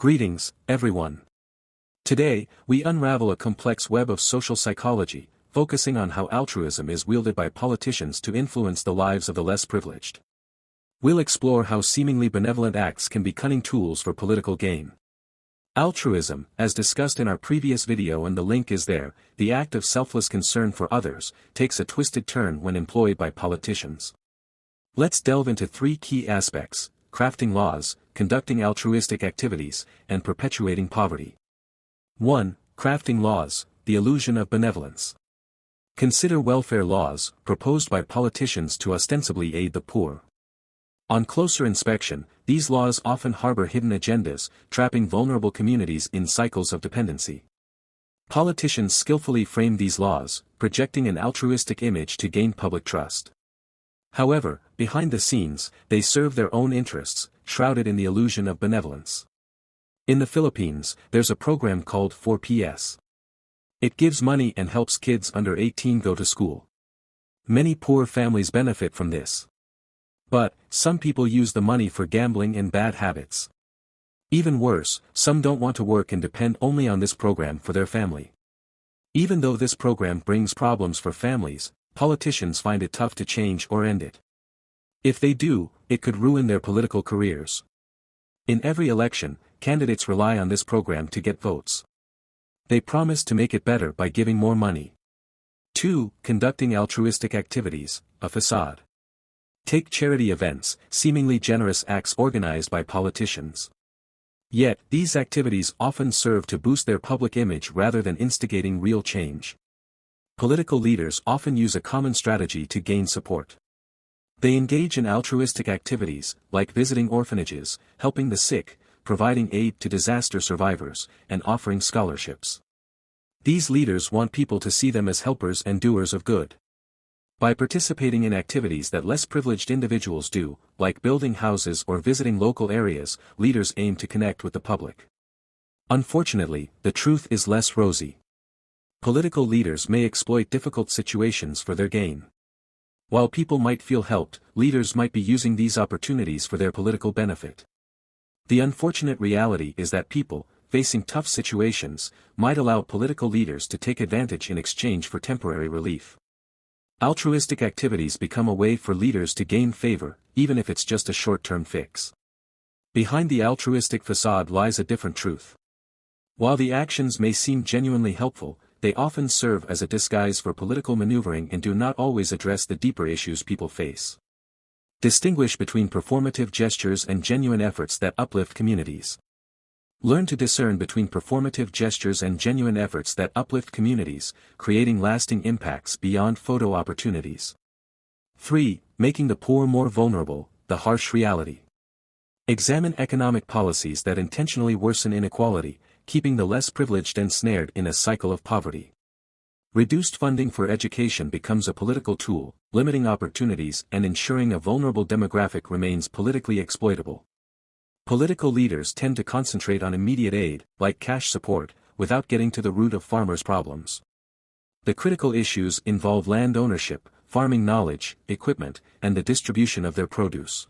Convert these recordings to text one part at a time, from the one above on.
Greetings, everyone. Today, we unravel a complex web of social psychology, focusing on how altruism is wielded by politicians to influence the lives of the less privileged. We'll explore how seemingly benevolent acts can be cunning tools for political gain. Altruism, as discussed in our previous video and the link is there, the act of selfless concern for others, takes a twisted turn when employed by politicians. Let's delve into three key aspects: crafting laws, conducting altruistic activities, and perpetuating poverty. 1. Crafting laws, the illusion of benevolence. Consider welfare laws, proposed by politicians to ostensibly aid the poor. On closer inspection, these laws often harbor hidden agendas, trapping vulnerable communities in cycles of dependency. Politicians skillfully frame these laws, projecting an altruistic image to gain public trust. However, behind the scenes, they serve their own interests, shrouded in the illusion of benevolence. In the Philippines, there's a program called 4PS. It gives money and helps kids under 18 go to school. Many poor families benefit from this. But, some people use the money for gambling and bad habits. Even worse, some don't want to work and depend only on this program for their family. Even though this program brings problems for families, politicians find it tough to change or end it. If they do, it could ruin their political careers. In every election, candidates rely on this program to get votes. They promise to make it better by giving more money. 2. Conducting altruistic activities, a facade. Take charity events, seemingly generous acts organized by politicians. Yet, these activities often serve to boost their public image rather than instigating real change. Political leaders often use a common strategy to gain support. They engage in altruistic activities, like visiting orphanages, helping the sick, providing aid to disaster survivors, and offering scholarships. These leaders want people to see them as helpers and doers of good. By participating in activities that less privileged individuals do, like building houses or visiting local areas, leaders aim to connect with the public. Unfortunately, the truth is less rosy. Political leaders may exploit difficult situations for their gain. While people might feel helped, leaders might be using these opportunities for their political benefit. The unfortunate reality is that people, facing tough situations, might allow political leaders to take advantage in exchange for temporary relief. Altruistic activities become a way for leaders to gain favor, even if it's just a short-term fix. Behind the altruistic facade lies a different truth. While the actions may seem genuinely helpful, they often serve as a disguise for political maneuvering and do not always address the deeper issues people face. Distinguish between performative gestures and genuine efforts that uplift communities. Learn to discern between performative gestures and genuine efforts that uplift communities, creating lasting impacts beyond photo opportunities. 3. Making the poor more vulnerable, the harsh reality. Examine economic policies that intentionally worsen inequality, keeping the less privileged ensnared in a cycle of poverty. Reduced funding for education becomes a political tool, limiting opportunities and ensuring a vulnerable demographic remains politically exploitable. Political leaders tend to concentrate on immediate aid, like cash support, without getting to the root of farmers' problems. The critical issues involve land ownership, farming knowledge, equipment, and the distribution of their produce.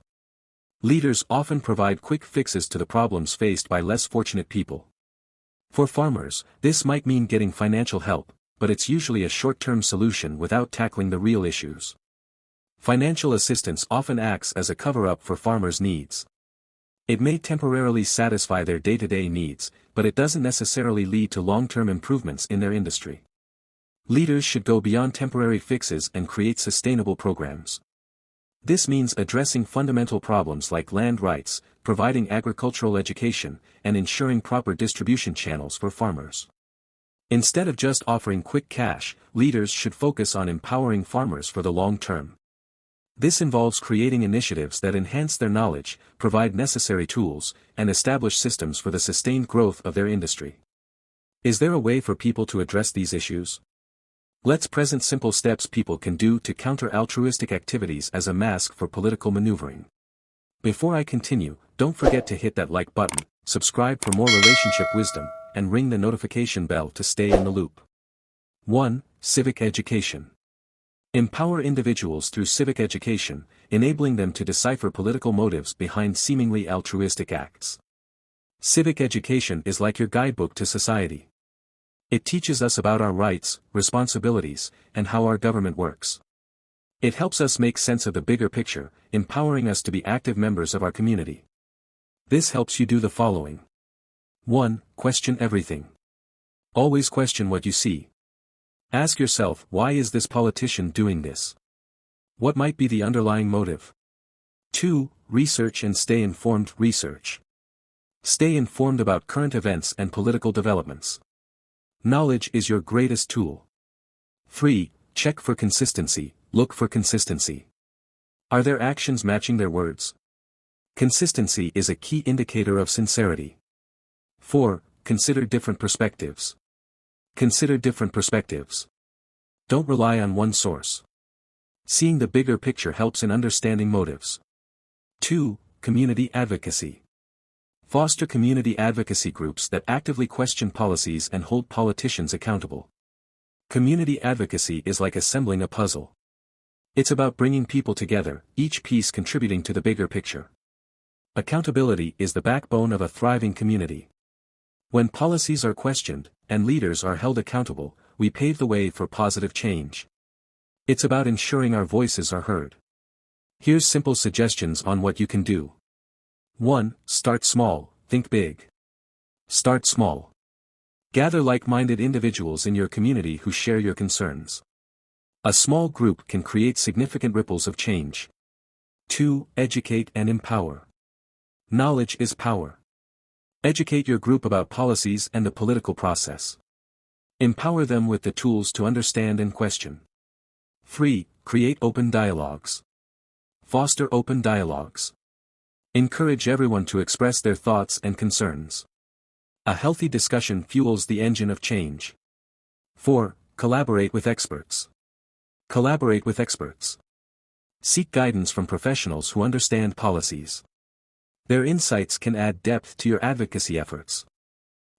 Leaders often provide quick fixes to the problems faced by less fortunate people. For farmers, this might mean getting financial help, but it's usually a short-term solution without tackling the real issues. Financial assistance often acts as a cover-up for farmers' needs. It may temporarily satisfy their day-to-day needs, but it doesn't necessarily lead to long-term improvements in their industry. Leaders should go beyond temporary fixes and create sustainable programs. This means addressing fundamental problems like land rights, providing agricultural education, and ensuring proper distribution channels for farmers. Instead of just offering quick cash, leaders should focus on empowering farmers for the long term. This involves creating initiatives that enhance their knowledge, provide necessary tools, and establish systems for the sustained growth of their industry. Is there a way for people to address these issues? Let's present simple steps people can do to counter altruistic activities as a mask for political maneuvering. Before I continue, don't forget to hit that like button, subscribe for more relationship wisdom, and ring the notification bell to stay in the loop. 1. Civic education. Empower individuals through civic education, enabling them to decipher political motives behind seemingly altruistic acts. Civic education is like your guidebook to society. It teaches us about our rights, responsibilities, and how our government works. It helps us make sense of the bigger picture, empowering us to be active members of our community. This helps you do the following. 1. Question everything. Always question what you see. Ask yourself, why is this politician doing this? What might be the underlying motive? 2. Research and stay informed. Research. Stay informed about current events and political developments. Knowledge is your greatest tool. 3. Check for consistency. Look for consistency. Are their actions matching their words? Consistency is a key indicator of sincerity. 4. Consider different perspectives. Consider different perspectives. Don't rely on one source. Seeing the bigger picture helps in understanding motives. 2. Community advocacy. Foster community advocacy groups that actively question policies and hold politicians accountable. Community advocacy is like assembling a puzzle. It's about bringing people together, each piece contributing to the bigger picture. Accountability is the backbone of a thriving community. When policies are questioned, and leaders are held accountable, we pave the way for positive change. It's about ensuring our voices are heard. Here's simple suggestions on what you can do. 1. Start small, think big. Start small. Gather like-minded individuals in your community who share your concerns. A small group can create significant ripples of change. 2. Educate and empower. Knowledge is power. Educate your group about policies and the political process. Empower them with the tools to understand and question. 3. Create open dialogues. Foster open dialogues. Encourage everyone to express their thoughts and concerns. A healthy discussion fuels the engine of change. 4. Collaborate with experts. Collaborate with experts. Seek guidance from professionals who understand policies. Their insights can add depth to your advocacy efforts.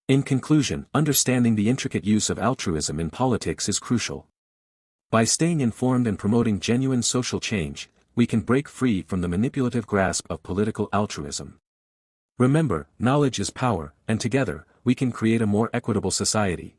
In conclusion, understanding the intricate use of altruism in politics is crucial. By staying informed and promoting genuine social change, we can break free from the manipulative grasp of political altruism. Remember, knowledge is power, and together, we can create a more equitable society.